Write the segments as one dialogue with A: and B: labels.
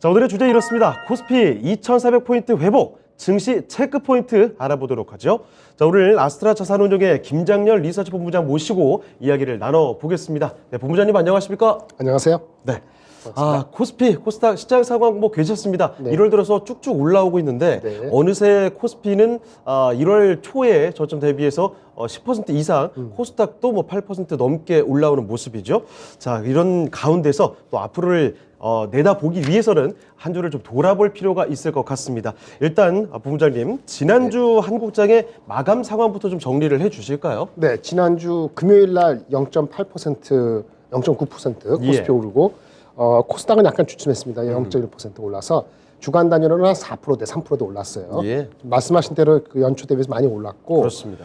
A: 자, 오늘의 주제 이렇습니다. 코스피 2,400포인트 회복, 증시 체크 포인트 알아보도록 하죠. 자, 오늘 아스트라 자산운용의 김장렬 리서치 본부장 모시고 이야기를 나눠보겠습니다. 네, 본부장님 안녕하십니까?
B: 안녕하세요.
A: 네. 코스피, 코스닥 시장 상황 뭐 괜찮습니다.
B: 네.
A: 1월 들어서 쭉쭉 올라오고 있는데
B: 네.
A: 어느새 코스피는 1월 초에 저점 대비해서 10% 이상, 코스닥도 뭐 8% 넘게 올라오는 모습이죠. 자, 이런 가운데서 또 앞으로를 내다보기 위해서는 한 주를 좀 돌아볼 필요가 있을 것 같습니다. 일단 본부장님, 지난주 한국장의 마감 상황부터 좀 정리를 해 주실까요?
B: 네, 지난주 금요일 날 0.8%, 0.9%
A: 예.
B: 코스피 오르고 코스닥은 약간 주춤했습니다. 0.1% 올라서 주간 단위로는 한 4%대, 3%대 올랐어요.
A: 예.
B: 말씀하신 대로 그 연초 대비해서 많이 올랐고
A: 그렇습니다.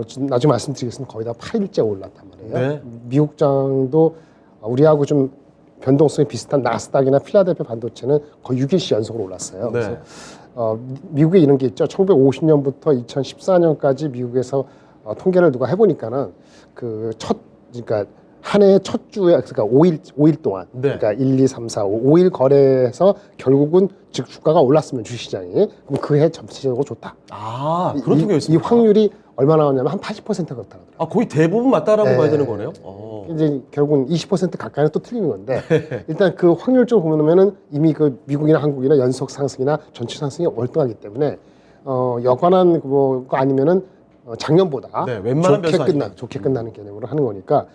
B: 지금 나중에 말씀드리겠습니다. 거의 다 8일째 올랐단 말이에요.
A: 네.
B: 미국장도 우리하고 좀 변동성이 비슷한 나스닥이나 필라델피아 반도체는 거의 6일씩 연속으로 올랐어요.
A: 네.
B: 그래서 미국에 이런 게 있죠. 1950년부터 2014년까지 미국에서 통계를 누가 해보니까는 그러니까 한 해의 첫 주에 그러니까 5일 동안
A: 네.
B: 그러니까 1, 2, 3, 4, 5일 거래해서 결국은 즉 주가가 올랐으면 주시장이 그럼 그 해 전체적으로 좋다.
A: 그런 통계가
B: 이
A: 있습니다.
B: 확률이 얼마나 나오냐면 한 80%가 그렇다더라고요.
A: 거의 대부분 맞다라고
B: 네.
A: 봐야 되는 거네요.
B: 이제 결국은 20% 가까이는 또 틀리는 건데 일단 그 확률적으로 보면은 이미 그 미국이나 한국이나 연속 상승이나 전체 상승이 월등하기 때문에 여관한 거 아니면은 작년보다
A: 네, 웬만한 변수 아니에요.
B: 좋게 끝나는 개념으로 하는 거니까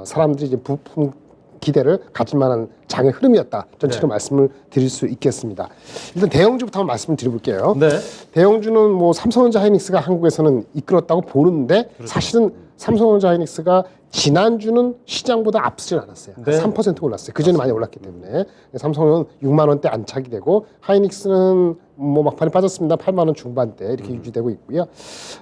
B: 사람들이 이제 부품 기대를 가질 만한 장의 흐름이었다. 전체로
A: 네.
B: 말씀을 드릴 수 있겠습니다. 일단 대형주부터 한번 말씀을 드려볼게요.
A: 네.
B: 대형주는 뭐 삼성전자 하이닉스가 한국에서는 이끌었다고 보는데
A: 그렇죠.
B: 사실은 삼성전자 하이닉스가 지난주는 시장보다 앞서진 않았어요.
A: 네.
B: 3% 올랐어요. 그전에 많이 올랐기 때문에 삼성은 6만 원대 안착이 되고 하이닉스는 뭐 막판에 빠졌습니다. 8만 원 중반대 이렇게 유지되고 있고요.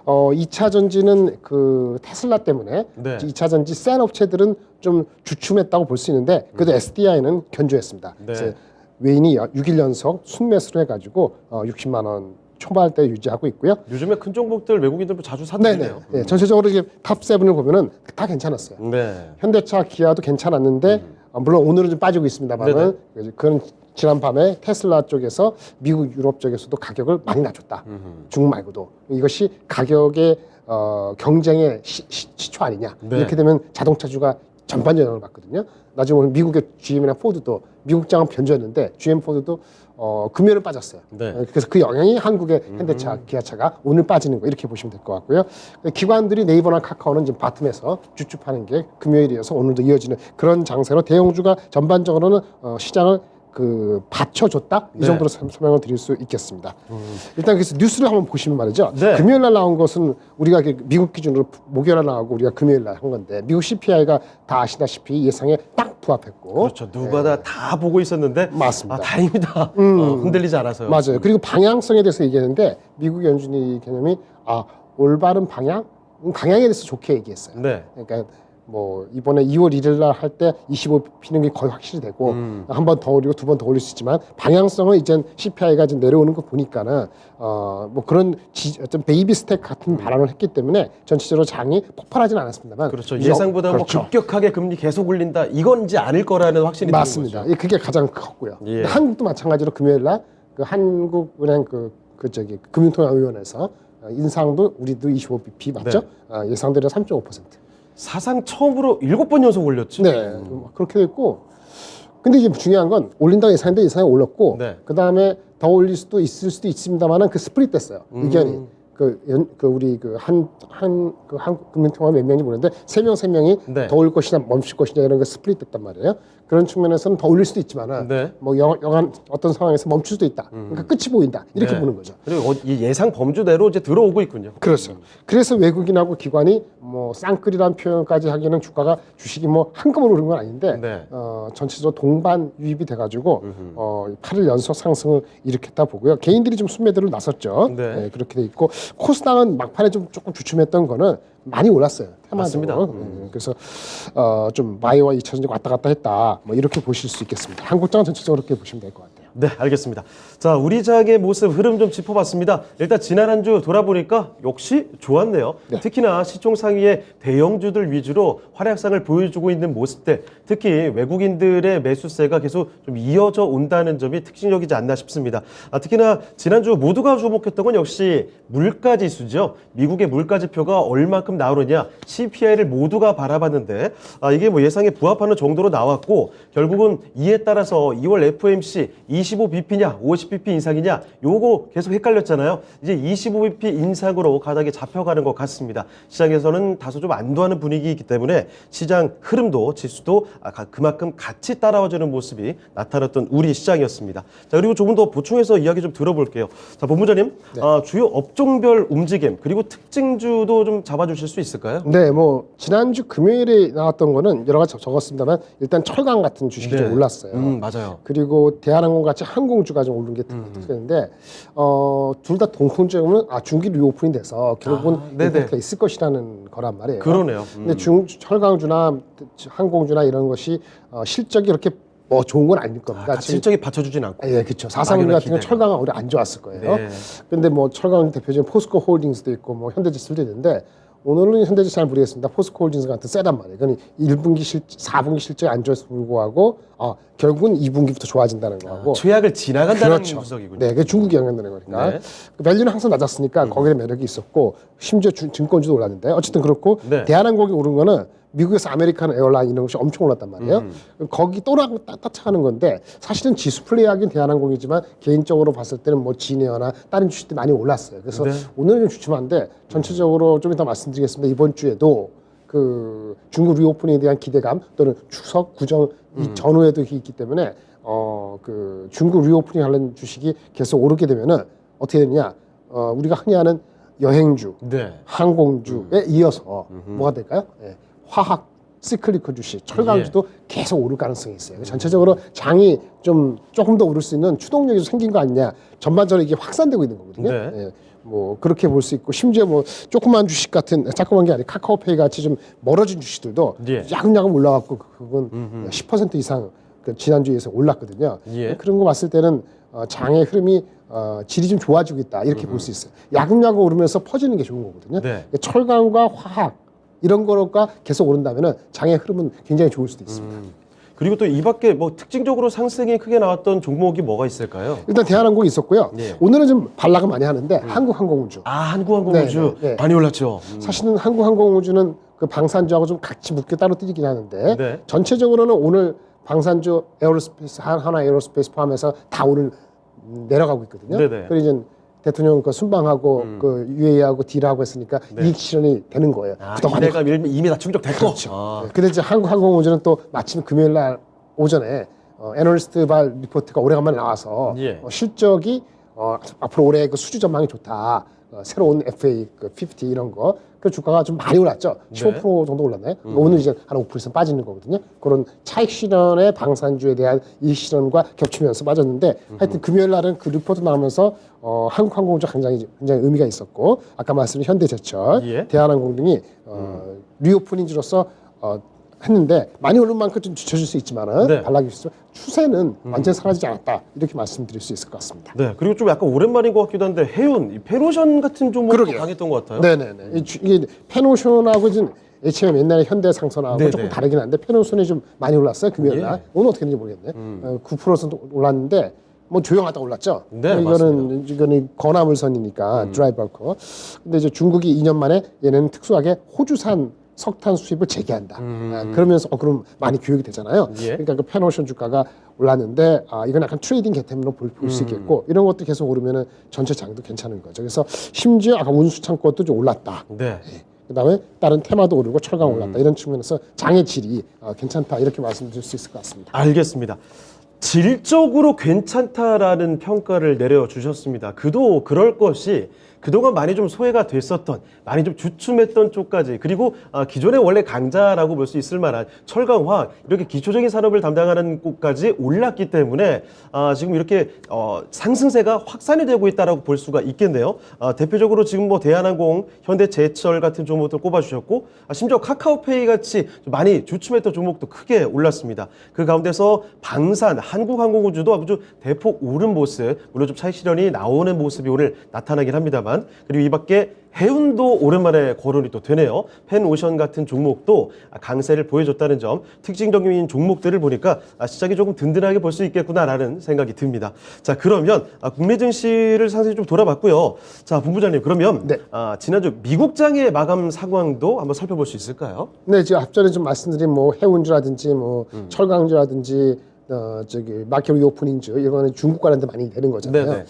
B: 2차 전지는 그 테슬라 때문에
A: 네.
B: 2차 전지 센 업체들은 좀 주춤했다고 볼 수 있는데 그래도 SDI는 견조했습니다.
A: 네.
B: 그래서 외인이 6일 연속 순매수를 해가지고 60만 원 초반대 유지하고 있고요.
A: 요즘에 큰 종목들 외국인들 자주 사들이네요.
B: 네, 전체적으로 이제 탑 7을 보면은 다 괜찮았어요.
A: 네.
B: 현대차, 기아도 괜찮았는데 물론 오늘은 좀 빠지고 있습니다만은 그건 지난 밤에 테슬라 쪽에서 미국, 유럽 쪽에서도 가격을 많이 낮췄다. 중국 말고도 이것이 가격의 경쟁의 시초 아니냐.
A: 네.
B: 이렇게 되면 자동차주가 전반 영향을 받거든요. 나중에 오늘 미국의 GM이나 포드도 미국장은 변조했는데 GM, 포드도 금요일은 빠졌어요.
A: 네.
B: 그래서 그 영향이 한국의 현대차, 기아차가 오늘 빠지는 거 이렇게 보시면 될 것 같고요. 기관들이 네이버나 카카오는 지금 바텀에서 쭈쭈하는 게 금요일이어서 오늘도 이어지는 그런 장세로 대형주가 전반적으로는 시장을 받쳐줬다 이
A: 네.
B: 정도로 설명을 드릴 수 있겠습니다. 일단 그래서 뉴스를 한번 보시면 말이죠.
A: 네.
B: 금요일 날 나온 것은 우리가 미국 기준으로 목요일 날 나오고 우리가 금요일 날 한 건데 미국 CPI가 다 아시다시피 예상에 딱 부합했고
A: 그렇죠. 누가 다 보고 있었는데
B: 맞습니다.
A: 다행입니다. 흔들리지 않아서요.
B: 맞아요. 그리고 방향성에 대해서 얘기했는데 미국 연준이 개념이 올바른 방향에 대해서 좋게 얘기했어요.
A: 네.
B: 그러니까 뭐 이번에 2월 1일 날 할 때 25피는 게 거의 확실히 되고 한 번 더 올리고 두 번 더 올릴 수 있지만 방향성은 이제 CPI가 지금 내려오는 거 보니까는 뭐 그런 어떤 베이비 스텝 같은 발언을 했기 때문에 전체적으로 장이 폭발하지는 않았습니다만
A: 그렇죠. 예상보다
B: 그렇죠.
A: 뭐 급격하게 금리 계속 올린다 이건지 아닐 거라는 확신이 드는
B: 맞습니다.
A: 거죠.
B: 그게 가장 컸고요.
A: 예.
B: 근데 한국도 마찬가지로 금요일 날 그 한국은행 금융통화위원회에서 인상도 우리도 25bp 맞죠? 예상대로 3.5%.
A: 사상 처음으로 7번 연속 올렸죠.
B: 네, 그렇게 됐고. 근데 이제 중요한 건 올린다고 예상했는데 예상이 올랐고,
A: 네.
B: 그 다음에 더 올릴 수도 있을 수도 있습니다만은 그 스플릿 됐어요. 의견이. 우리 한국 금융통화 몇 명인지 모르는데 세 명이
A: 네.
B: 더 올 것이냐 멈출 것이냐 이런 거 스플릿 됐단 말이에요. 그런 측면에서는 더 올릴 수도 있지만은
A: 네.
B: 뭐 여간 어떤 상황에서 멈출 수도 있다. 그러니까 끝이 보인다. 이렇게
A: 네.
B: 보는 거죠.
A: 그리고 이 예상 범주대로 이제 들어오고 있군요.
B: 그렇죠. 그래서 외국인하고 기관이 뭐 쌍끌이라는 표현까지 하기에는 주식이 뭐 한꺼번에 오른 건 아닌데
A: 네.
B: 전체적으로 동반 유입이 돼가지고 8일 연속 상승을 일으켰다 보고요. 개인들이 좀 순매도를 나섰죠.
A: 네.
B: 그렇게 돼 있고 코스닥은 막판에 좀 조금 주춤했던 거는 많이 올랐어요.
A: 맞습니다.
B: 그래서 좀 마이와 2차전지 왔다 갔다 했다. 뭐 이렇게 보실 수 있겠습니다. 한국장은 전체적으로 그렇게 보시면 될 것 같아요.
A: 네, 알겠습니다. 자, 우리 장의 모습 흐름 좀 짚어봤습니다. 일단 지난 한 주 돌아보니까 역시 좋았네요.
B: 네.
A: 특히나 시총 상위의 대형주들 위주로 활약상을 보여주고 있는 모습들, 특히 외국인들의 매수세가 계속 좀 이어져 온다는 점이 특징적이지 않나 싶습니다. 특히나 지난주 모두가 주목했던 건 역시 물가지수죠. 미국의 물가지표가 얼마큼 나오느냐, CPI를 모두가 바라봤는데 이게 뭐 예상에 부합하는 정도로 나왔고, 결국은 이에 따라서 2월 FOMC 25bp냐 50bp 인상이냐 요거 계속 헷갈렸잖아요. 이제 25bp 인상으로 가닥이 잡혀가는 것 같습니다. 시장에서는 다소 좀 안도하는 분위기이기 때문에 시장 흐름도 지수도 그만큼 같이 따라와주는 모습이 나타났던 우리 시장이었습니다. 자, 그리고 조금 더 보충해서 이야기 좀 들어볼게요. 자, 본부장님, 주요 업종별 움직임 그리고 특징주도 좀 잡아주실 수 있을까요?
B: 네, 뭐 지난주 금요일에 나왔던 거는 여러 가지 적었습니다만 일단 철강 같은 주식이 좀 올랐어요.
A: 맞아요.
B: 그리고 대한항공 같이 항공주가 좀 오른 게 특징인데 둘 다 동통적으로는 중기 리오프닝 돼서 결국은 임팩트가 있을 것이라는 거란 말이에요.
A: 그러네요.
B: 근데 철강주나 항공주나 이런 것이 실적이 이렇게 뭐 좋은 건 아닐 겁니다.
A: 실적이 받쳐주진 않고.
B: 예, 그렇죠. 431 같은 건 철강은 오히려 안 좋았을 거예요.
A: 네.
B: 근데 뭐 철강 대표적인 포스코 홀딩스도 있고 뭐 현대지수도 있는데 오늘은 현대지수 잘 모르겠습니다. 포스코 홀딩스 같은 세단 말이에요. 그건 1분기 4분기 실적이 안 좋아서 불구하고 결국은 2분기부터 좋아진다는 거하고
A: 최악을 지나간다는
B: 그렇죠.
A: 분석이군요.
B: 네, 그게 중국이 영향되는 거니까.
A: 네.
B: 그 밸류는 항상 낮았으니까 거기에 매력이 있었고 심지어 증권주도 올랐는데 어쨌든 그렇고
A: 네.
B: 대한항공이 오른 거는 미국에서 아메리칸 에어라인 이런 것이 엄청 올랐단 말이에요. 거기 또랑 따라가는 건데 사실은 지수 플레이하기는 대한항공이지만 개인적으로 봤을 때는 뭐 진에어나 다른 주식들이 많이 올랐어요. 그래서
A: 네.
B: 오늘은 좀 주춤한데 전체적으로 좀 이따 말씀드리겠습니다. 이번 주에도 그 중국 리오프닝에 대한 기대감 또는 추석 구정 이 전후에도 있기 때문에 그 중국 리오프닝 하는 주식이 계속 오르게 되면은 어떻게 되느냐 우리가 흔히 하는 여행주,
A: 네.
B: 항공주에 이어서 뭐가 될까요? 예. 화학, 시클리컬 주식, 철강주도 계속 오를 가능성이 있어요. 전체적으로 장이 좀 조금 더 오를 수 있는 추동력이 생긴 거 아니냐. 전반적으로 이게 확산되고 있는 거거든요.
A: 네.
B: 예. 뭐 그렇게 볼 수 있고 심지어 뭐 조그만 주식 같은 조그만 게 아니라 카카오페이 같이 좀 멀어진 주식들도 야금야금 올라갔고 그건 10% 이상 그 지난주에서 올랐거든요. 그런 거 봤을 때는 장의 흐름이 질이 좀 좋아지고 있다 이렇게 볼 수 있어요. 야금야금 오르면서 퍼지는 게 좋은 거거든요.
A: 네.
B: 철강과 화학 이런 거가 계속 오른다면은 장의 흐름은 굉장히 좋을 수도 있습니다.
A: 그리고 또 이 밖에 뭐 특징적으로 상승이 크게 나왔던 종목이 뭐가 있을까요?
B: 일단 대한항공이 있었고요.
A: 예.
B: 오늘은 좀 반락을 많이 하는데 한국항공우주.
A: 한국항공우주
B: 네.
A: 많이 올랐죠.
B: 사실은 한국항공우주는 그 방산주하고 좀 같이 묶여 따로 뛰긴 하는데
A: 네.
B: 전체적으로는 오늘 방산주 에어로스페이스 하나 에어로스페이스 포함해서 다 오늘 내려가고 있거든요.
A: 네네.
B: 그리고 이제 대통령 그 순방하고 그 UAE하고 딜하고 했으니까 이익 실현이 되는 거예요. 그동안
A: 기대감 이미 다 충족됐고.
B: 그렇죠. 근데 이제 한국항공우주는 또 마침 금요일 날 오전에 애널리스트발 리포트가 오래간만에 나와서 실적이 앞으로 올해 그 수주 전망이 좋다. 새로운 FA 그 50 이런 거. 그 주가가 좀 많이 올랐죠. 15% 정도 올랐나요? 오늘 이제 한 5% 이상 빠지는 거거든요. 그런 차익 실현의 방산주에 대한 이익 실현과 겹치면서 빠졌는데 하여튼 금요일 날은 그 리포트 나오면서 한국항공우주 굉장히 의미가 있었고 아까 말씀드린 현대제철, 대한항공 등이 리오프닝주로서 했는데 많이 오른 만큼 좀 뒤쳐질 수 있지만은 반락이 있어 추세는 완전히 사라지지 않았다 이렇게 말씀드릴 수 있을 것 같습니다.
A: 네, 그리고 좀 약간 오랜만인 것 같기도 한데 해운, 이 페노션 같은 종목도 강했던 것 같아요.
B: 네네네. 이게 페노션하고 지금 HM 옛날에 현대상선하고 조금 다르긴 한데 페노션이 좀 많이 올랐어요 금요일 날. 오늘 어떻게 됐는지 모르겠네. 9% 정도 올랐는데 뭐 조용하다 올랐죠.
A: 네,
B: 이거는 건화물선이니까 드라이버커. 근데 이제 중국이 2년 만에 얘네는 특수하게 호주산 석탄 수입을 재개한다. 그러면서 그럼 많이 교육이 되잖아요. 그러니까 그 페노션 주가가 올랐는데 이건 약간 트레이딩 개념으로 볼 수 있겠고 이런 것도 계속 오르면은 전체 장도 괜찮은 거죠. 그래서 심지어 아까 운수창 것도 좀 올랐다. 그다음에 다른 테마도 오르고 철강 올랐다. 이런 측면에서 장의 질이 괜찮다 이렇게 말씀드릴 수 있을 것 같습니다.
A: 알겠습니다. 질적으로 괜찮다라는 평가를 내려주셨습니다. 그도 그럴 것이 그동안 많이 좀 소외가 됐었던, 많이 좀 주춤했던 쪽까지, 그리고 기존의 원래 강자라고 볼 수 있을 만한 철강, 화학 이렇게 기초적인 산업을 담당하는 곳까지 올랐기 때문에 지금 이렇게 상승세가 확산이 되고 있다라고 볼 수가 있겠네요. 대표적으로 지금 뭐 대한항공, 현대제철 같은 종목들 꼽아주셨고, 심지어 카카오페이 같이 좀 많이 주춤했던 종목도 크게 올랐습니다. 그 가운데서 방산, 한국항공우주도 아주 대폭 오른 모습, 물론 좀 차익 실현이 나오는 모습이 오늘 나타나긴 합니다만, 그리고 이 밖에 해운도 오랜만에 거론이 또 되네요. 펜오션 같은 종목도 강세를 보여줬다는 점, 특징적인 종목들을 보니까 시장이 조금 든든하게 볼 수 있겠구나라는 생각이 듭니다. 자, 그러면 국내 증시를 상세히 좀 돌아봤고요. 자, 본부장님, 그러면
B: 네.
A: 지난주 미국장의 마감 상황도 한번 살펴볼 수 있을까요?
B: 네, 지금 앞전에 좀 말씀드린 뭐 해운주라든지 뭐 철강주라든지 마켓 리오프닝주 이거는 중국 관련돼 많이 되는 거잖아요.
A: 네네.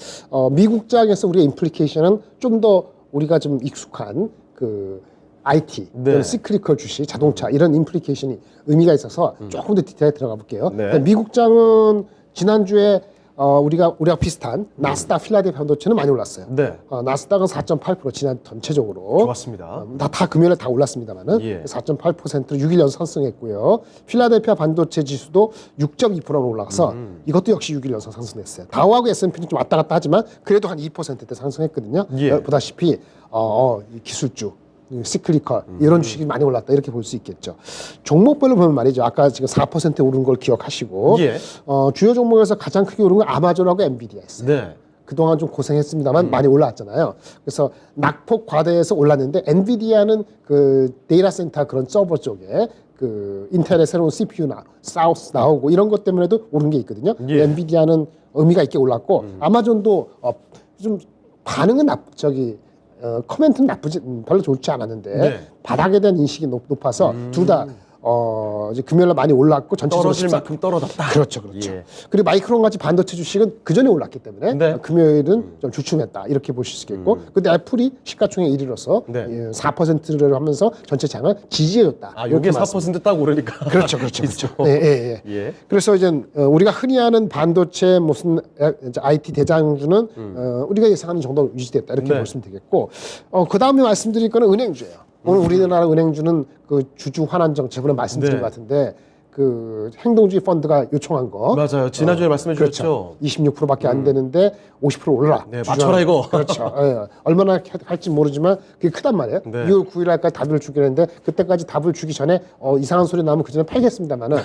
B: 미국장에서 우리가 임플리케이션은 좀 더 우리가 좀 익숙한 그 IT,
A: 네.
B: 시크리컬 주식, 자동차 이런 임플리케이션이 의미가 있어서 조금 더 디테일하게 들어가 볼게요.
A: 네.
B: 미국장은 지난주에 우리가 비슷한 나스닥 필라델피아 반도체는 많이 올랐어요.
A: 네.
B: 나스닥은 4.8% 지난 전체적으로
A: 좋았습니다.
B: 다 금요일에 다 올랐습니다만은
A: 예.
B: 4.8%로 6일 연속 상승했고요. 필라델피아 반도체 지수도 6.2%로 올라가서 이것도 역시 6일 연속 상승했어요. 다우하고 S&P는 좀 왔다 갔다 하지만 그래도 한 2%대 상승했거든요.
A: 예.
B: 보다시피 이 기술주, 시클리컬 이런 주식이 많이 올랐다 이렇게 볼 수 있겠죠. 종목별로 보면 말이죠. 아까 지금 4% 오른 걸 기억하시고
A: 예.
B: 주요 종목에서 가장 크게 오른 건 아마존하고 엔비디아였어요.
A: 네.
B: 그동안 좀 고생했습니다만 많이 올라왔잖아요. 그래서 낙폭 과대해서 올랐는데 엔비디아는 그 데이터 센터 그런 서버 쪽에 그 인텔의 새로운 CPU 사우스 나오고 이런 것 때문에도 오른 게 있거든요.
A: 예.
B: 엔비디아는 의미가 있게 올랐고 아마존도 좀 반응은 커멘트는 나쁘지 별로 좋지 않았는데
A: 네.
B: 바닥에 대한 인식이 높아서 둘 다 이제 금요일날 많이 올랐고 전체적으로
A: 떨어질 만큼 떨어졌다.
B: 그렇죠.
A: 예.
B: 그리고 마이크론 같이 반도체 주식은 그 전에 올랐기 때문에
A: 네.
B: 금요일은 좀 주춤했다 이렇게 보실 수 있겠고, 근데 애플이 시가총액 1위로서
A: 네.
B: 4%를 하면서 전체 장을 지지해줬다.
A: 여기에
B: 이렇게
A: 4%딱 오르니까.
B: 그렇죠. 예.
A: 예.
B: 그래서 이제 우리가 흔히 하는 반도체 무슨 이제 IT 대장주는 우리가 예상하는 정도 유지됐다 이렇게
A: 네.
B: 보시면 되겠고, 그 다음에 말씀드릴 거는 은행주예요. 오늘 우리나라 은행주는 그 주주 환원 정책으로 말씀드린
A: 네.
B: 것 같은데 그 행동주의 펀드가 요청한 거
A: 맞아요. 지난주에 말씀해
B: 그렇죠.
A: 주셨죠.
B: 26%밖에 안 되는데 50% 올라.
A: 네, 맞춰라 이거.
B: 그렇죠. 예. 얼마나 할지 모르지만 그게 크단 말이에요.
A: 네.
B: 6월 9일 날까지 답을 주기로 했는데 그때까지 답을 주기 전에 이상한 소리 나면 그 전에 팔겠습니다만은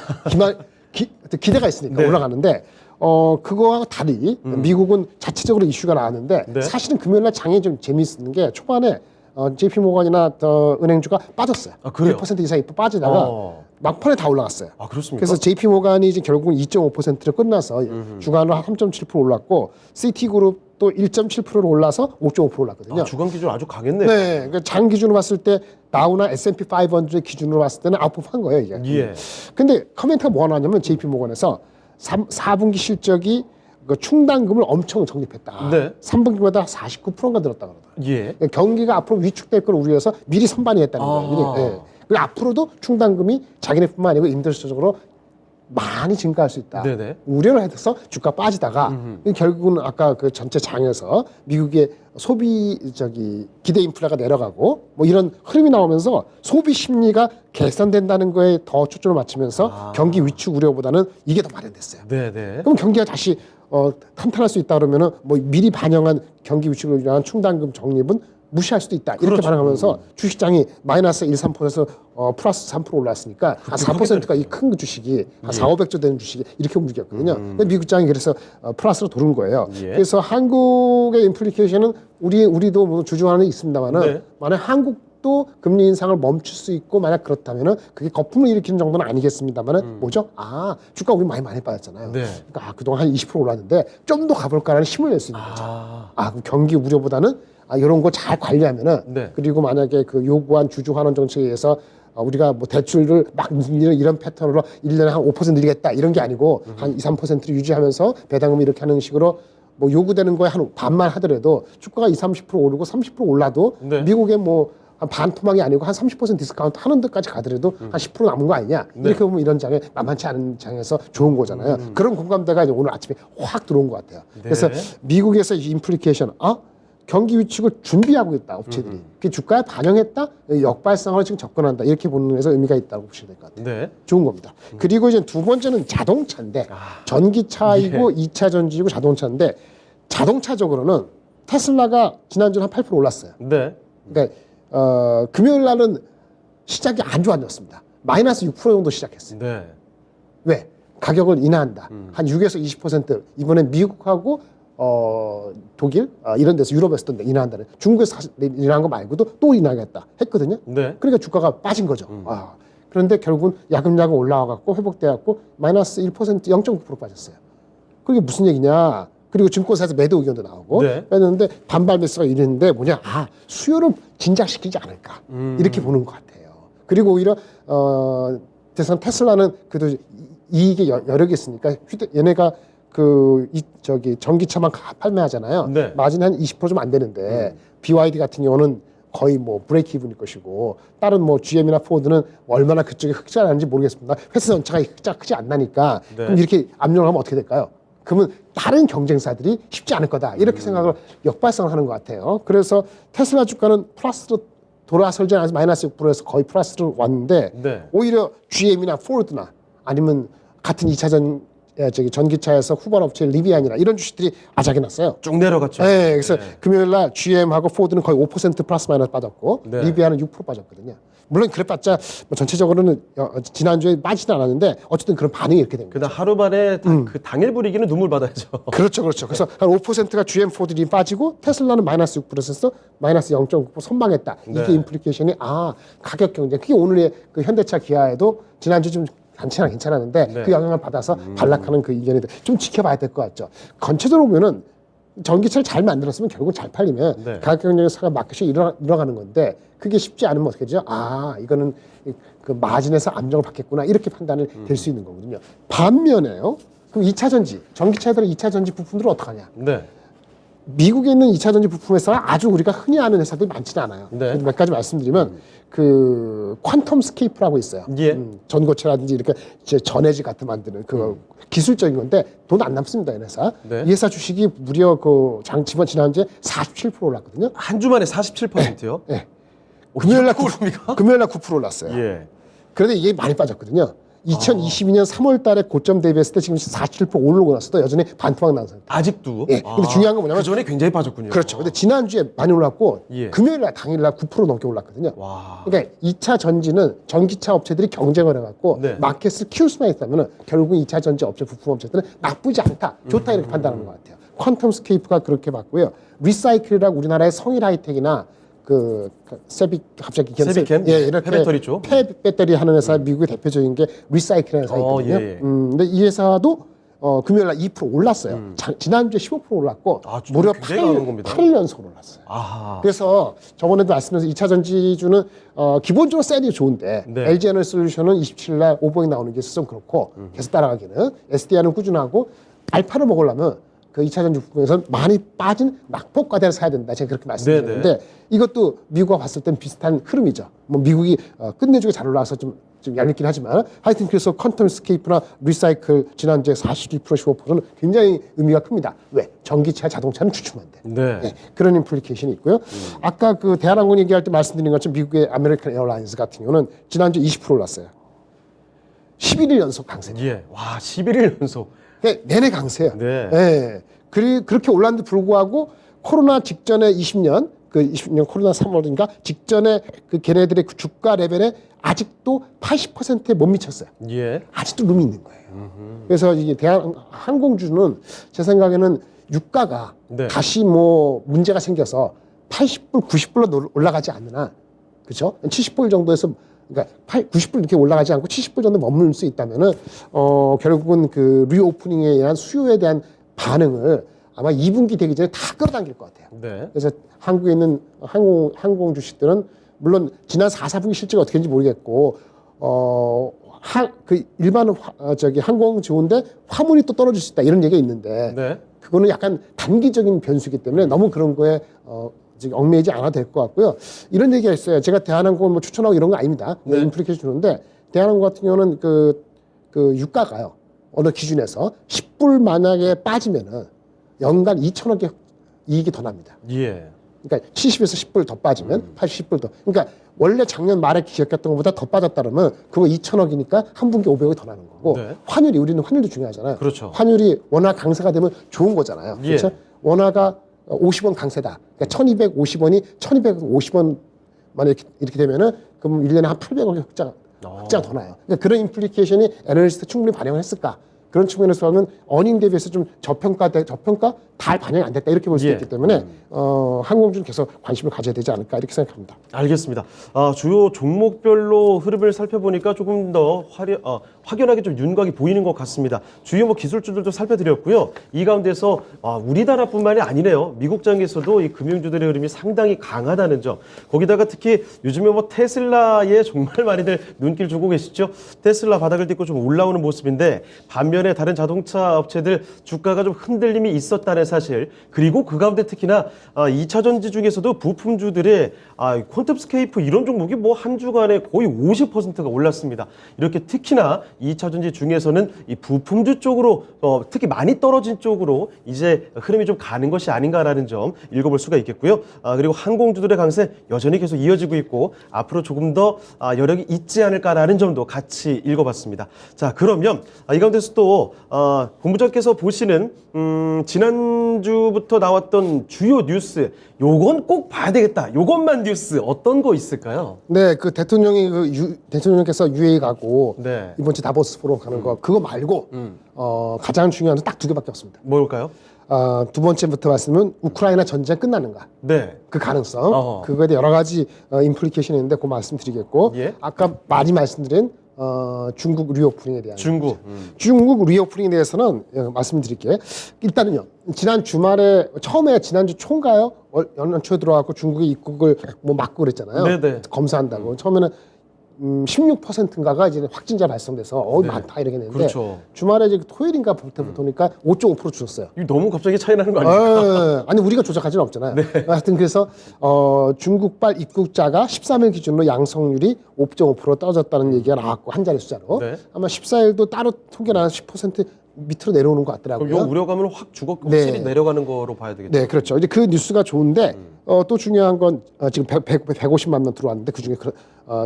B: 기대가 있으니까
A: 네.
B: 올라가는데 그거와 달리 미국은 자체적으로 이슈가 나왔는데
A: 네.
B: 사실은 금요일 날 장이 좀 재미있는 게 초반에 JP 모건이나 은행주가 빠졌어요.
A: 그래요?
B: 1% 이상이 빠지다가 막판에 다 올라갔어요.
A: 그렇습니까?
B: 그래서 JP 모건이 이제 결국은 2.5%로 끝나서 주간으로 한 3.7% 올랐고 시티그룹도 1.7%로 올라서 5.5% 올랐거든요.
A: 주간 기준 아주 강했네요.
B: 네, 그러니까 장 기준으로 봤을 때 다우나 S&P 500의 기준으로 봤을 때는 아웃퍼한 거예요 이게.
A: 예.
B: 근데 커멘트가 뭐가 나왔냐면 JP 모건에서 4분기 실적이 그 충당금을 엄청 적립했다.
A: 네.
B: 3분기보다 49%가 늘었다 그러더라고요.
A: 예.
B: 그러니까 경기가 앞으로 위축될 걸 우려해서 미리 선반이 했다는 거예요. 예. 그리고 앞으로도 충당금이 자기네뿐만 아니고 인더스트리적으로 많이 증가할 수 있다.
A: 네네.
B: 우려를 해서 주가 빠지다가 결국은 아까 그 전체 장에서 미국의 소비 기대 인플레가 내려가고 뭐 이런 흐름이 나오면서 소비 심리가 개선된다는 거에 더 초점을 맞추면서 경기 위축 우려보다는 이게 더 마련됐어요.
A: 네네.
B: 그럼 경기가 다시 탄탄할 수 있다 그러면은 뭐 미리 반영한 경기 위축을 위한 충당금 적립은 무시할 수도 있다. 이렇게
A: 그렇죠.
B: 반응하면서 주식장이 마이너스 1, 3%에서 플러스 3% 올랐으니까 한 4%가 이 큰 주식이 한 4, 500조 되는 주식이 이렇게 움직였거든요. 근데 미국장이 그래서 플러스로 도는 거예요.
A: 예.
B: 그래서 한국의 임플리케이션은 우리도 뭐 주주하는 있습니다만은
A: 네.
B: 만약 한국도 금리 인상을 멈출 수 있고 만약 그렇다면은 그게 거품을 일으키는 정도는 아니겠습니다만은 뭐죠? 주가 우리 많이 빠졌잖아요.
A: 네.
B: 그러니까 그동안 한 20% 올랐는데 좀 더 가볼까라는 힘을 낼 수 있는 거죠. 그럼 경기 우려보다는 이런 거 잘 관리하면은
A: 네.
B: 그리고 만약에 그 요구한 주주 환원 정책에 의해서 우리가 뭐 대출을 막 이런 패턴으로 1년에 한 5% 늘리겠다 이런 게 아니고 한 2, 3%를 유지하면서 배당금 이렇게 하는 식으로 뭐 요구되는 거에 한 반만 하더라도 주가가 20, 30% 오르고 30% 올라도
A: 네.
B: 미국의 뭐 한 반토막이 아니고 한 30% 디스카운트 하는 데까지 가더라도 한 10% 남은 거 아니냐.
A: 네.
B: 이렇게 보면 이런 장에 만만치 않은 장에서 좋은 거잖아요. 그런 공감대가 이제 오늘 아침에 확 들어온 것 같아요. 그래서 미국에서 이 임플리케이션, 경기 위축을 준비하고 있다 업체들이. 그 주가에 반영했다 역발상으로 지금 접근한다 이렇게 보는 데서 의미가 있다고 보시면 될 것 같아요.
A: 네.
B: 좋은 겁니다. 그리고 이제 두 번째는 자동차인데 전기차이고
A: 예.
B: 2차 전지이고 자동차인데 자동차적으로는 테슬라가 지난주에 한 8% 올랐어요.
A: 네.
B: 그러니까 금요일 날은 시작이 안 좋았습니다. 마이너스 6% 정도 시작했어요.
A: 네.
B: 왜? 가격을 인하한다. 한 6에서 20% 이번에 미국하고 독일 이런 데서 유럽에서도 인하한다는 중국에서 사실 인하한 거 말고도 또 인하하겠다 했거든요.
A: 네.
B: 그러니까 주가가 빠진 거죠. 그런데 결국은 야금야금 올라와 갖고 회복돼 갖고 마이너스 1% 0.9% 빠졌어요. 그게 무슨 얘기냐? 그리고 증권사에서 매도 의견도 나오고
A: 네.
B: 했는데 반발 매수가 이랬는데 뭐냐? 수요를 진작시키지 않을까 이렇게 보는 것 같아요. 그리고 오히려 대선 테슬라는 그래도 이익이 여력이 있으니까 얘네가 전기차만 판매하잖아요.
A: 네.
B: 마진이 한 20% 좀 안 되는데 BYD 같은 경우는 거의 뭐 브레이크 이븐일 것이고 다른 뭐 GM이나 포드는 얼마나 그쪽에 흑자가 나는지 모르겠습니다. 회사 전체가 흑자가 크지 않나니까
A: 네.
B: 그럼 이렇게 압력을 하면 어떻게 될까요? 그러면 다른 경쟁사들이 쉽지 않을 거다 이렇게 생각을 역발상을 하는 것 같아요. 그래서 테슬라 주가는 플러스로 돌아설지 않아서 마이너스 6%에서 거의 플러스로 왔는데
A: 네.
B: 오히려 GM이나 포드나 아니면 같은 2차 전기차에서 후발 업체 리비안이나 이런 주식들이 아작이 났어요.
A: 쭉 내려갔죠.
B: 네, 그래서 금요일 날 GM하고 포드는 거의 5% 플러스 마이너스 빠졌고
A: 네.
B: 리비안은 6% 빠졌거든요. 물론 그래봤자 뭐 전체적으로는 지난주에 빠지진 않았는데 어쨌든 그런 반응이 이렇게 된 거죠.
A: 그냥 하루 만에 그 당일 분위기는 눈물 받아야죠.
B: 그렇죠. 그래서 한 5%가 GM 포드이 빠지고 테슬라는 마이너스 6%에서 마이너스 0.9% 선방했다. 이게
A: 네.
B: 임플리케이션이 가격 경쟁. 그게 오늘의 그 현대차 기아에도 지난주 좀 괜찮았는데
A: 네.
B: 그 영향을 받아서 반락하는 그 이견이 좀 지켜봐야 될 것 같죠. 전체적으로 보면은 전기차를 잘 만들었으면 결국 잘 팔리면
A: 네.
B: 가격 경쟁사가 마켓이 일어나는 건데 그게 쉽지 않으면 어떻게 되죠? 이거는 그 마진에서 압력을 받겠구나 이렇게 판단을 될 수 있는 거거든요. 반면에요. 그럼 2차 전지, 전기차들의 2차 전지 부품들은 어떡하냐?
A: 네.
B: 미국에 있는 2차 전지 부품 회사가 아주 우리가 흔히 아는 회사들이 많지는 않아요.
A: 네.
B: 몇 가지 말씀드리면 그 퀀텀 스케이프라고 있어요.
A: 예.
B: 전고체라든지 이렇게 전해지 같은 만드는 그 기술적인 건데 돈 안 남습니다, 이 회사.
A: 네.
B: 이 회사 주식이 무려 지난주에 47% 올랐거든요.
A: 한 주만에 47%요?
B: 네. 금요일 날
A: 오릅니까?
B: 9% 올랐어요.
A: 예.
B: 그런데 이게 많이 빠졌거든요. 2022년 3월 달에 고점 대비했을 때 지금 47% 오르고 나서도 여전히 반토막 난 상태.
A: 아직도?
B: 예. 근데 중요한 건 뭐냐면
A: 그 전에 굉장히 빠졌군요.
B: 그렇죠. 근데 지난주에 많이 올랐고
A: 예.
B: 금요일 날 당일 날 9% 넘게 올랐거든요.
A: 와.
B: 그러니까 2차 전지는 전기차 업체들이 경쟁을 해갖고
A: 네.
B: 마켓을 키울 수만 있다면 결국 2차 전지 업체 부품 업체들은 나쁘지 않다, 좋다 이렇게 판단하는 것 같아요. 퀀텀 스케이프가 그렇게 봤고요. 리사이클이라고 우리나라의 성일 하이텍이나 그
A: 세비캠?
B: 예, 이렇게
A: 폐배터리 쪽?
B: 폐배터리 하는 회사 미국의 대표적인 게 리사이클이라는 회사 있거든요.
A: 예.
B: 근데 이 회사도 금요일 날 2% 올랐어요. 지난주에 15% 올랐고
A: 주가
B: 무려
A: 굉장히 강한 겁니다.
B: 8일 연속으로 올랐어요.
A: 아하.
B: 그래서 저번에도 말씀드린 2차 전지주는 기본적으로 셀이 좋은데
A: 네.
B: LG 에너지솔루션은 27일 날 오보잉 나오는 게 있어서 좀 그렇고 계속 따라가기는 SDI는 꾸준하고 알파를 먹으려면 그 2차 전지 부품에서 많이 빠진 낙폭과대를 사야 된다. 제가 그렇게 말씀드렸는데 이것도 미국과 봤을 땐 비슷한 흐름이죠. 뭐 미국이 끝내주게 잘 올라와서 좀 얄밉긴 하지만 하여튼 그래서 퀀텀 스케이프나 리사이클 지난주에 42% 15%는 굉장히 의미가 큽니다. 왜? 전기차 자동차는 주춤한데.
A: 네.
B: 네, 그런 임플리케이션이 있고요. 아까 그 대한항공 얘기할 때 말씀드린 것처럼 미국의 아메리칸 에어라인스 같은 경우는 지난주 20% 올랐어요. 11일 연속 강세입니다.
A: 예. 와, 11일 연속.
B: 내내 강세예요.
A: 네.
B: 예. 그렇게 올랐는데 불구하고 코로나 직전에 20년 코로나 3월인가 직전에 그 걔네들의 그 주가 레벨에 아직도 80%에 못 미쳤어요.
A: 예.
B: 아직도 룸이 있는 거예요. 그래서 이게 대한항공주는 제 생각에는 유가가
A: 네.
B: 다시 뭐 문제가 생겨서 80불, 90불로 올라가지 않으나 그렇죠? 70불 정도에서 그러니까 90불 이렇게 올라가지 않고 70불 정도 머물 수 있다면은 결국은 그 리오프닝에 의한 수요에 대한 반응을 아마 2분기 되기 전에 다 끌어당길 것 같아요.
A: 네.
B: 그래서 한국에 있는 항공 주식들은 물론 지난 4, 4분기 실적이 어떻게 되는지 모르겠고 그 일반 항공 좋은데 화물이 또 떨어질 수 있다 이런 얘기가 있는데
A: 네.
B: 그거는 약간 단기적인 변수이기 때문에 너무 그런 거에 지금 얽매이지 않아도 될 것 같고요. 이런 얘기가 있어요. 제가 대한항공을 뭐 추천하고 이런 거 아닙니다.
A: 네.
B: 인플리케이션 주는데 대한항공 같은 경우는 그 유가가요. 어느 기준에서 10불 만약에 빠지면은 연간 2천억의 이익이 더 납니다.
A: 예.
B: 그러니까 70에서 10불 더 빠지면 80, 10불 더. 그러니까 원래 작년 말에 기억했던 것보다 더 빠졌다면 그거 2천억이니까 한 분기 500억이 더 나는 거고
A: 네.
B: 환율이 우리는 환율도 중요하잖아요.
A: 그렇죠.
B: 환율이 원화 강세가 되면 좋은 거잖아요.
A: 예.
B: 그렇죠? 원화가 50원 강세다. 그러니까 1250원이 1250원 만에 이렇게 되면은 그럼 1년에 한 800억의 흑자가 더 나요. 그러니까 그런 임플리케이션이 애널리스트 충분히 반영을 했을까? 그런 측면에서 보면 어닝 대비해서 좀 저평가 다 반영이 안 됐다 이렇게 볼 수도
A: 예.
B: 있기 때문에 항공주는 계속 관심을 가져야 되지 않을까 이렇게 생각합니다.
A: 알겠습니다. 주요 종목별로 흐름을 살펴보니까 조금 더 확연하게 좀 윤곽이 보이는 것 같습니다. 주요 뭐 기술주들도 살펴드렸고요. 이 가운데서 우리나라뿐만이 아니네요. 미국장에서도 이 금융주들의 흐름이 상당히 강하다는 점. 거기다가 특히 요즘에 뭐 테슬라에 정말 많이들 눈길 주고 계시죠. 테슬라 바닥을 딛고 좀 올라오는 모습인데 반면에 다른 자동차 업체들 주가가 좀 흔들림이 있었다는 사실. 그리고 그 가운데 특히나 2차 전지 중에서도 부품주들의 퀀텀스케이프 이런 종목이 뭐 한 주간에 거의 50%가 올랐습니다. 이렇게 특히나 2차 전지 중에서는 이 부품주 쪽으로 특히 많이 떨어진 쪽으로 이제 흐름이 좀 가는 것이 아닌가라는 점 읽어볼 수가 있겠고요. 그리고 항공주들의 강세 여전히 계속 이어지고 있고 앞으로 조금 더 여력이 있지 않을까라는 점도 같이 읽어봤습니다. 자, 그러면 이 가운데서 또 본부장께서 보시는 지난주부터 나왔던 주요 뉴스 요건 꼭 봐야 되겠다. 요것만 뉴스 어떤 거 있을까요?
B: 네, 그 대통령께서 UAE 가고
A: 네.
B: 이번 주 다보스 포럼 가는 거 그거 말고 가장 중요한 건 딱 두 개밖에 없습니다.
A: 뭘까요?
B: 두 번째부터 말씀은 우크라이나 전쟁 끝나는가?
A: 네.
B: 그 가능성, 그거에 대해 여러 가지 임플리케이션이 있는데 그 말씀드리겠고
A: 예.
B: 아까 많이 말씀드린 중국 리오프닝에 대한
A: 중국.
B: 중국 리오프닝에 대해서는 말씀드릴게요. 일단은요. 지난 주말에 처음에 지난주 초인가요? 연초에 들어와서 중국의 입국을 뭐 막고 그랬잖아요.
A: 네네.
B: 검사한다고. 처음에는 16%인가가 이제 확진자 발생돼서 많다 이렇게 했는데
A: 그렇죠.
B: 주말에 이제 토요일인가 보니까 5.5% 줄었어요.
A: 이거 너무 갑자기 차이 나는 거 아닙니까?
B: 아니 우리가 조작할 수는 없잖아요. 하여튼 그래서 중국발 입국자가 13일 기준으로 양성률이 5.5% 떨어졌다는 얘기가 나왔고 한 자리 숫자로
A: 네.
B: 아마 14일도 따로 통계는 한 10% 밑으로 내려오는 것 같더라고요.
A: 그럼 요 우려감은 확실히
B: 네.
A: 내려가는 거로 봐야 되겠죠.
B: 네, 그렇죠. 이제 그 뉴스가 좋은데 또 중요한 건 지금 150만 명 들어왔는데 그 중에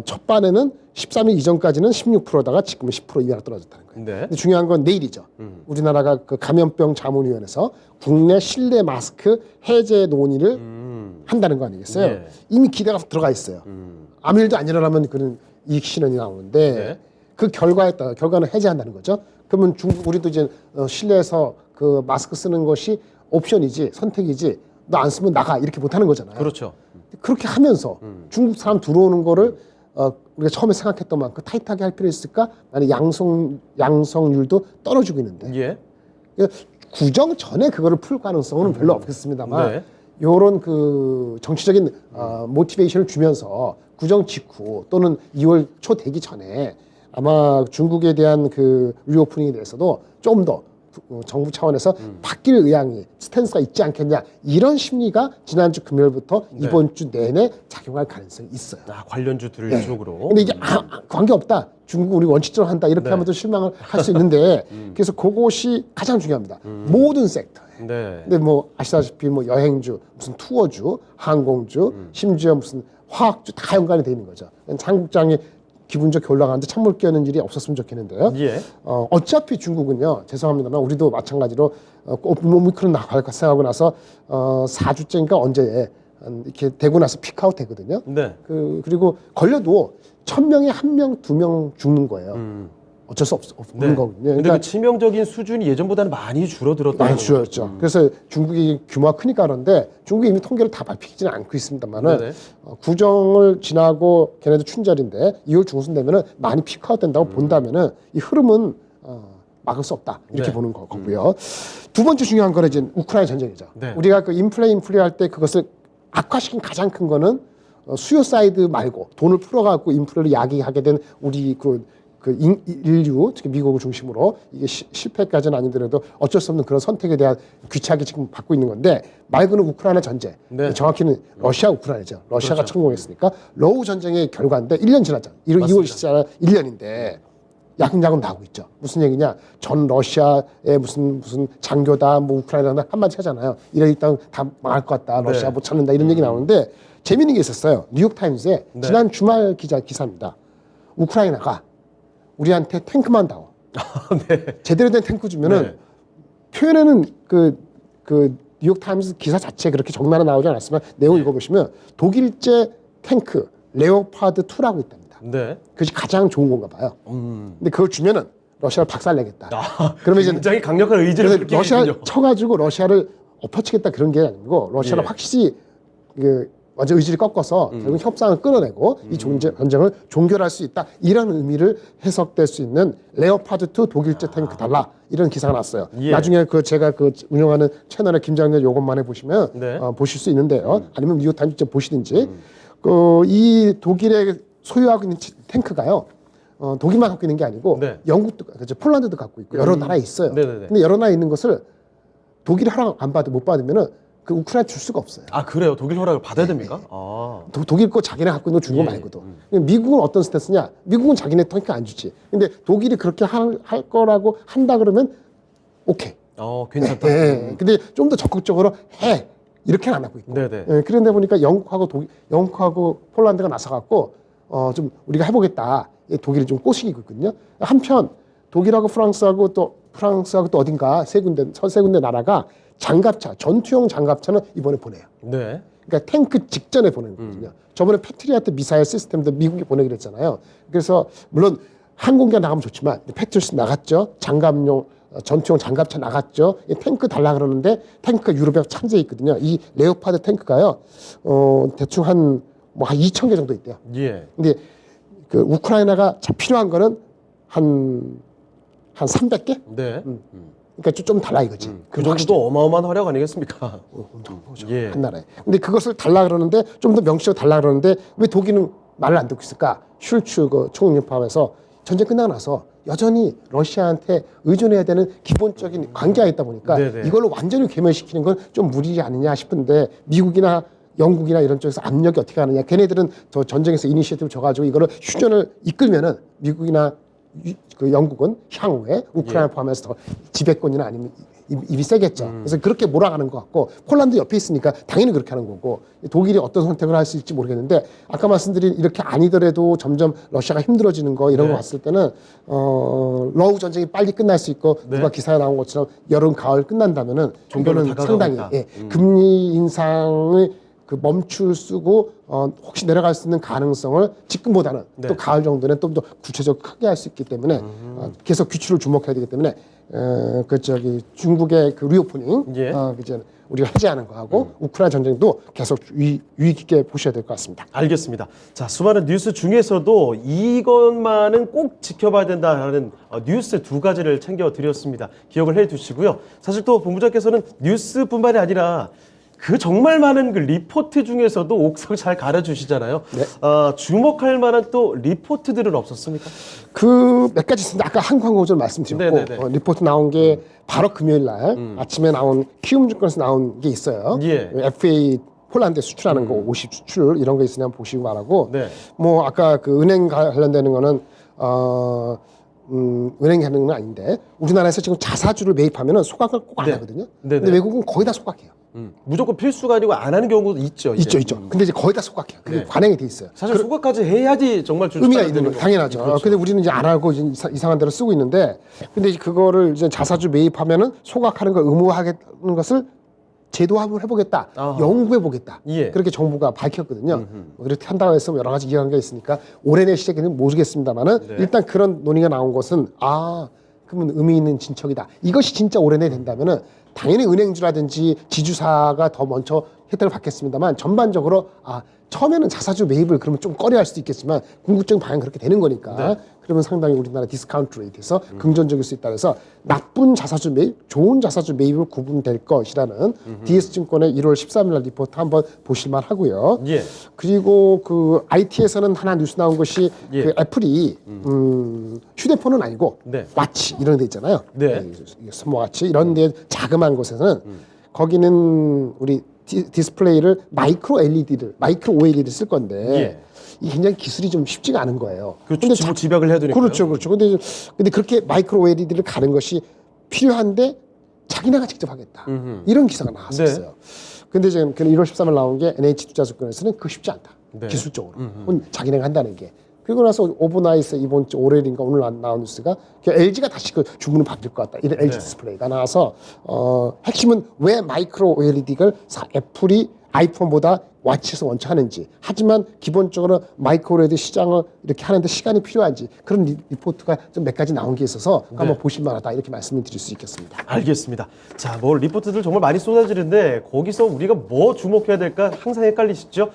B: 첫 반에는 13일 이전까지는 16%다가 지금은 10% 이하로 떨어졌다는 거예요.
A: 네.
B: 근데 중요한 건 내일이죠. 우리나라가 그 감염병 자문위원회에서 국내 실내 마스크 해제 논의를 한다는 거 아니겠어요?
A: 예.
B: 이미 기대가 들어가 있어요. 아무 일도 안 일어나면 그런 이익 신원이 나오는데
A: 네.
B: 그 결과는 해제한다는 거죠. 그러면 우리도 이제 실내에서 그 마스크 쓰는 것이 옵션이지 선택이지 너 안 쓰면 나가 이렇게 못하는 거잖아요.
A: 그렇죠.
B: 그렇게 하면서 중국 사람 들어오는 거를 우리가 처음에 생각했던 만큼 타이트하게 할 필요 있을까? 아니 양성률도 떨어지고 있는데
A: 예.
B: 구정 전에 그거를 풀 가능성은 별로 없겠습니다만
A: 네.
B: 요런 그 정치적인 모티베이션을 주면서 구정 직후 또는 2월 초 되기 전에 아마 중국에 대한 그 리오프닝에 대해서도 좀 더 정부 차원에서 바뀔 의향이 스탠스가 있지 않겠냐 이런 심리가 지난주 금요일부터
A: 네.
B: 이번 주 내내 작용할 가능성이 있어요.
A: 관련주들 쪽으로.
B: 근데 이게 관계 없다. 중국 우리 원칙적으로 한다. 이렇게
A: 네.
B: 하면 또 실망을 할 수 있는데 그래서 그것이 가장 중요합니다. 모든 섹터에.
A: 네.
B: 근데 뭐 아시다시피 뭐 여행주, 무슨 투어주, 항공주, 심지어 무슨 화학주 다 연관이 돼 있는 거죠. 장국장이 기분 좋게 올라가는데 찬물 끼얹는 일이 없었으면 좋겠는데요.
A: 예.
B: 어차피 중국은요, 죄송합니다만 우리도 마찬가지로 오미크론 발생하고 나서 4주째인가 언제 이렇게 되고 나서 피크아웃 되거든요.
A: 네.
B: 그리고 걸려도 1000명에 1명, 2명 죽는 거예요. 어쩔 수 없는 거거든요.
A: 근데
B: 그러니까
A: 그 치명적인 수준이 예전보다는 많이 줄어들었다는
B: 많이 줄었죠. 그래서 중국이 규모가 크니까 그런데 중국이 이미 통계를 다 밝히지는 않고 있습니다만은
A: 네네.
B: 구정을 지나고 걔네도 춘절인데 2월 중순 되면은 많이 피크아웃 된다고 본다면은 이 흐름은 막을 수 없다 이렇게
A: 네.
B: 보는 거고요. 두 번째 중요한 거는 이제 우크라이나 전쟁이죠.
A: 네.
B: 우리가 그 인플레 할 때 그것을 악화시킨 가장 큰 거는 수요 사이드 말고 돈을 풀어갖고 인플레를 야기하게 된 우리 인류, 특히 미국을 중심으로 이게 실패까지는 아니더라도 어쩔 수 없는 그런 선택에 대한 귀착이 지금 받고 있는 건데 말 그대로 우크라이나 전쟁,
A: 네.
B: 정확히는 러시아 우크라이나죠. 러시아가
A: 그렇죠.
B: 성공했으니까 러우 전쟁의 결과인데 1년 지났잖아요. 2월 14일 1년인데 야금야금 나오고 있죠. 무슨 얘기냐? 전 러시아의 무슨 장교다, 뭐 우크라이나다 한마디 하잖아요. 이래 일단 다 망할 것 같다. 러시아
A: 네.
B: 못 찾는다 이런 얘기 나오는데 재미있는 게 있었어요. 뉴욕 타임즈에
A: 네.
B: 지난 주말 기사입니다. 우크라이나가 우리한테 탱크만 다오.
A: 네.
B: 제대로 된 탱크 주면은
A: 네.
B: 표현에는 그 뉴욕 타임즈 기사 자체에 그렇게 정나라 나오지 않았지만 내용 읽어보시면 독일제 탱크 레오파드 2라고 있답니다.
A: 네.
B: 그것이 가장 좋은 건가 봐요. 근데 그걸 주면은 러시아를 박살내겠다.
A: 아,
B: 그러면 이제
A: 굉장히 강력한 의지를
B: 그래서 러시아
A: 느끼군요.
B: 쳐가지고 러시아를 엎어치겠다 그런 게 아니고 러시아를
A: 예.
B: 확실히 그 완전 의지를 꺾어서 결국 협상을 끌어내고 이 전쟁을 종결할 수 있다 이런 의미를 해석될 수 있는 레오파드 2 독일제 탱크 달라 이런 기사가 났어요.
A: 예.
B: 나중에 그 제가 그 운영하는 채널의 김장렬 요것만 해보시면
A: 네.
B: 보실 수 있는데요. 아니면 뉴욕 타임즈 보시든지 이 독일의 소유하고 있는 탱크가요. 독일만 갖고 있는 게 아니고
A: 네.
B: 영국도 그렇죠. 폴란드도 갖고 있고 여러 나라에 있어요.
A: 네네네.
B: 근데 여러 나라에 있는 것을 독일이 허락 안 받으 못 받으면은 그 우크라이나 줄 수가 없어요.
A: 아 그래요? 독일 허락을 받아야
B: 네.
A: 됩니까? 아.
B: 독일 거 자기네 갖고 있는 거 주는 거
A: 예.
B: 말고도. 미국은 어떤 스탠스냐? 미국은 자기네 탱크 안 주지. 근데 독일이 그렇게 할 거라고 한다 그러면 오케이.
A: 괜찮다.
B: 예. 근데 좀 더 적극적으로 해. 이렇게는 안 하고 있고.
A: 네네.
B: 예. 그런데 보니까 영국하고 폴란드가 나서갖고 좀 우리가 해보겠다. 독일이 좀 꼬시고 있거든요. 한편 독일하고 프랑스하고 또 어딘가 세 군데 나라가 장갑차, 전투용 장갑차는 이번에 보내요.
A: 네.
B: 그러니까 탱크 직전에 보내는 거거든요. 저번에 패트리어트 미사일 시스템도 미국이 보내기로 했잖아요. 그래서 물론 항공기가 나가면 좋지만 패트리어트 나갔죠. 전투용 장갑차 나갔죠. 탱크 달라 그러는데 탱크가 유럽에 찬재 있거든요. 이 레오파드 탱크가요. 대충 한 2,000개 정도 있대요.
A: 예.
B: 근데 그 우크라이나가 필요한 거는 한 300개?
A: 네.
B: 그러니까 좀 달라 이거지.
A: 그 정도도 어마어마한 활약 아니겠습니까?
B: 엄청 크죠.
A: 예.
B: 한 나라에. 근데 그것을 달라 그러는데 좀 더 명시적으로 달라 그러는데 왜 독일은 말을 안 듣고 있을까? 슐츠 그 총리 포함해서 전쟁 끝나고 나서 여전히 러시아한테 의존해야 되는 기본적인 관계가 있다 보니까
A: 네네.
B: 이걸로 완전히 괴멸시키는 건 좀 무리지 않느냐 싶은데 미국이나 영국이나 이런 쪽에서 압력이 어떻게 하느냐. 걔네들은 저 전쟁에서 이니시에이티브 줘가지고 이거를 휴전을 이끌면은 미국이나 그 영국은 향후에 우크라이나 포함해서 더 지배권이나 아니면 입이 세겠죠. 그래서 그렇게 몰아가는 것 같고 폴란드 옆에 있으니까 당연히 그렇게 하는 거고 독일이 어떤 선택을 할 수 있을지 모르겠는데 아까 말씀드린 이렇게 아니더라도 점점 러시아가 힘들어지는 거 이런 거 봤을 때는 러우 전쟁이 빨리 끝날 수 있고 누가 기사에 나온 것처럼 여름 가을 끝난다면은
A: 종결로
B: 이거는
A: 다가가고
B: 상당히
A: 있다.
B: 금리 인상을 그 멈출 쓰고 혹시 내려갈 수 있는 가능성을 지금보다는
A: 네.
B: 또 가을 정도는 좀 더 구체적으로 크게 할 수 있기 때문에 계속 귀추를 주목해야 되기 때문에 중국의 그 리오프닝
A: 예.
B: 이제 우리가 해제하는 거하고 우크라이나 전쟁도 계속 유의 깊게 보셔야 될 것 같습니다.
A: 알겠습니다. 자, 수많은 뉴스 중에서도 이것만은 꼭 지켜봐야 된다는 뉴스 두 가지를 챙겨드렸습니다. 기억을 해두시고요. 사실 또 본부장께서는 뉴스뿐만이 아니라 그 정말 많은 그 리포트 중에서도 옥석 잘 가려주시잖아요.
B: 네.
A: 주목할 만한 또 리포트들은 없었습니까?
B: 그 몇 가지 있습니다. 아까 한 광고 좀 말씀드렸고
A: 네네네.
B: 리포트 나온 게 바로 금요일 날 아침에 나온 키움증권에서 나온 게 있어요.
A: 예.
B: FA 폴란드에 수출하는 거 50 수출 이런 거 있으면 보시고 말하고
A: 네.
B: 뭐 아까 그 은행 관련되는 거는 은행 하는 건 아닌데 우리나라에서 지금 자사주를 매입하면은 소각을 꼭 안
A: 네.
B: 하거든요.
A: 네네.
B: 근데 외국은 거의 다 소각해요.
A: 무조건 필수가 아니고 안 하는 경우도 있죠. 이제.
B: 있죠. 근데 이제 거의 다 소각해요. 그게
A: 네.
B: 관행이 돼 있어요.
A: 사실 소각까지 해야지 정말
B: 의미가
A: 주식이
B: 있는 거 당연하죠.
A: 그렇죠.
B: 근데 우리는 이제 안 하고 이제 이상한 대로 쓰고 있는데, 근데 이제 그거를 이제 자사주 매입하면은 소각하는 걸 의무화하는 것을 제도화를 해보겠다,
A: 아하.
B: 연구해보겠다.
A: 예.
B: 그렇게 정부가 밝혔거든요. 그렇게 한다고 해서 여러 가지 이해관계가 있으니까 올해 내 시작에는 모르겠습니다만은
A: 네.
B: 일단 그런 논의가 나온 것은 그러면 의미 있는 진척이다. 이것이 진짜 올해 내 된다면은 당연히 은행주라든지 지주사가 더 먼저 혜택을 받겠습니다만 전반적으로 처음에는 자사주 매입을 그러면 좀 꺼려할 수도 있겠지만 궁극적인 방향 그렇게 되는 거니까
A: 네.
B: 그러면 상당히 우리나라 디스카운트 레이트에서 긍정적일 수 있다 그래서 나쁜 자사주 매입, 좋은 자사주 매입을 구분될 것이라는 DS증권의 1월 13일 날 리포트 한번 보실만 하고요.
A: 예.
B: 그리고 그 IT에서는 하나 뉴스 나온 것이
A: 예.
B: 그 애플이 휴대폰은 아니고
A: 네.
B: 와치 이런 데 있잖아요.
A: 네.
B: 스마트워치 이런 데 자그마한 곳에서는 거기는 우리 디스플레이를 마이크로 LED를 마이크로 OLED를 쓸 건데
A: 예.
B: 이게 굉장히 기술이 좀 쉽지가 않은 거예요.
A: 그렇죠. 집약을 해야 되니까.
B: 그렇죠. 근데 그렇게 마이크로 OLED를 가는 것이 필요한데 자기네가 직접 하겠다. 이런 기사가 나왔었어요.
A: 네.
B: 근데 지금 1월 13일 나온 게 NH투자증권에서는 그거 쉽지 않다.
A: 네.
B: 기술적으로. 자기네가 한다는 게. 그리고 나서 오버나이트 이번 주 월요일인가 오늘 나온 뉴스가 LG가 다시 그 주문을 받을 것 같다. 이런 LG 디스플레이가 나와서 핵심은 왜 마이크로 OLED를 애플이 아이폰보다 와치에서 먼저 하는지, 하지만 기본적으로 마이크로 LED 시장을 이렇게 하는데 시간이 필요한지 그런 리포트가 좀 몇 가지 나온 게 있어서 한번 보실 만하다 이렇게 말씀을 드릴 수 있겠습니다.
A: 알겠습니다. 자, 뭐 리포트들 정말 많이 쏟아지는데 거기서 우리가 뭐 주목해야 될까 항상 헷갈리시죠?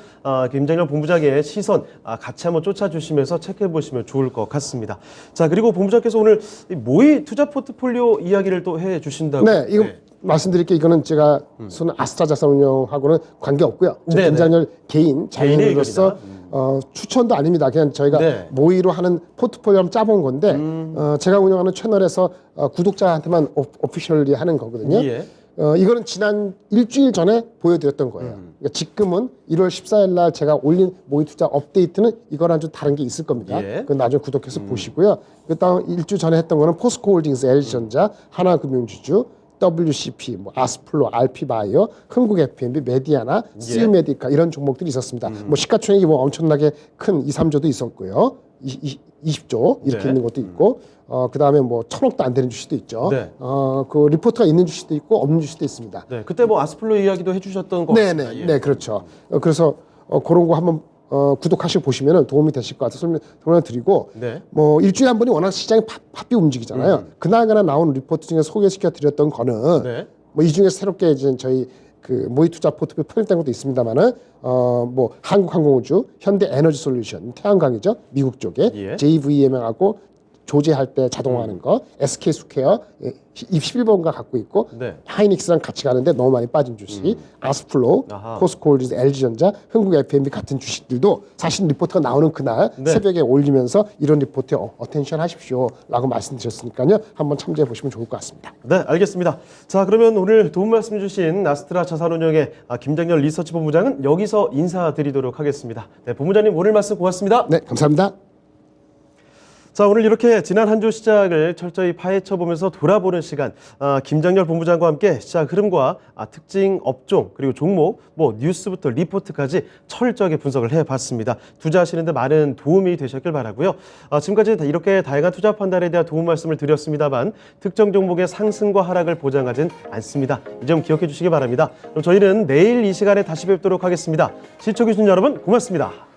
A: 김장렬 본부장의 시선 같이 한번 쫓아주시면서 체크해 보시면 좋을 것 같습니다. 자, 그리고 본부장께서 오늘 이 모의 투자 포트폴리오 이야기를 또 해 주신다고.
B: 네, 이거 말씀드릴게 이거는 제가 손은 아스트라 자산운용하고는 관계 없고요.
A: 네네.
B: 김장렬 개인 자연으로서 추천도 아닙니다. 그냥 저희가
A: 네.
B: 모의로 하는 포트폴리오를 짜본 건데 제가 운영하는 채널에서 구독자한테만 오피셜리 하는 거거든요.
A: 예.
B: 이거는 지난 일주일 전에 보여드렸던 거예요. 그러니까 지금은 1월 14일 날 제가 올린 모의 투자 업데이트는 이거랑 좀 다른 게 있을 겁니다.
A: 예.
B: 그건 나중에 구독해서 보시고요. 그다음 일주일 전에 했던 거는 포스코홀딩스, LG전자, 하나금융지주, WCP, 뭐 아스플로, RP바이오, 흥국 FMB, 메디아나, CM메디카 이런 종목들이 있었습니다. 뭐 시가총액이 뭐 엄청나게 큰 2, 3조도 있었고요. 20조 이렇게
A: 네.
B: 있는 것도 있고, 그다음에 뭐 1,000억도 안 되는 주식도 있죠.
A: 네.
B: 그 리포트가 있는 주식도 있고 없는 주식도 있습니다.
A: 네, 그때 뭐 아스플로 이야기도 해주셨던 것 같습니다.
B: 네네,
A: 예.
B: 네 그렇죠. 그래서 그런 거 한번 구독하시고 보시면 도움이 되실 것 같아서 설명드리고
A: 네.
B: 뭐 일주일에 한 번이 워낙 시장이 바삐 움직이잖아요. 그날그날 나온 리포트 중에 소개시켜 드렸던 거는
A: 네.
B: 뭐 이 중에 새롭게 이제 저희 그 모의 투자 포트폴리오 편입된 것도 있습니다만은 뭐 한국항공우주, 현대에너지솔루션, 태양광이죠 미국 쪽에
A: 예.
B: JVM하고 조제할 때 자동화하는 거, SK스퀘어 11번가 갖고 있고
A: 네.
B: 하이닉스랑 같이 가는데 너무 많이 빠진 주식, 아스플로,
A: 아하.
B: 포스코홀딩스, LG전자, 흥국 FMB 같은 주식들도 사실 리포트가 나오는 그날
A: 네.
B: 새벽에 올리면서 이런 리포트에 어텐션 하십시오라고 말씀드렸으니까요. 한번 참조해 보시면 좋을 것 같습니다.
A: 네, 알겠습니다. 자, 그러면 오늘 도움 말씀 주신 아스트라 자산운용의 김장렬 리서치 본부장은 여기서 인사드리도록 하겠습니다. 네, 본부장님 오늘 말씀 고맙습니다.
B: 네, 감사합니다.
A: 자, 오늘 이렇게 지난 한 주 시작을 철저히 파헤쳐 보면서 돌아보는 시간, 김장렬 본부장과 함께 시장 흐름과 특징 업종 그리고 종목, 뭐 뉴스부터 리포트까지 철저하게 분석을 해봤습니다. 투자하시는데 많은 도움이 되셨길 바라고요. 지금까지 이렇게 다양한 투자 판단에 대한 도움 말씀을 드렸습니다만 특정 종목의 상승과 하락을 보장하진 않습니다. 이 점 기억해 주시기 바랍니다. 그럼 저희는 내일 이 시간에 다시 뵙도록 하겠습니다. 시청해주신 여러분 고맙습니다.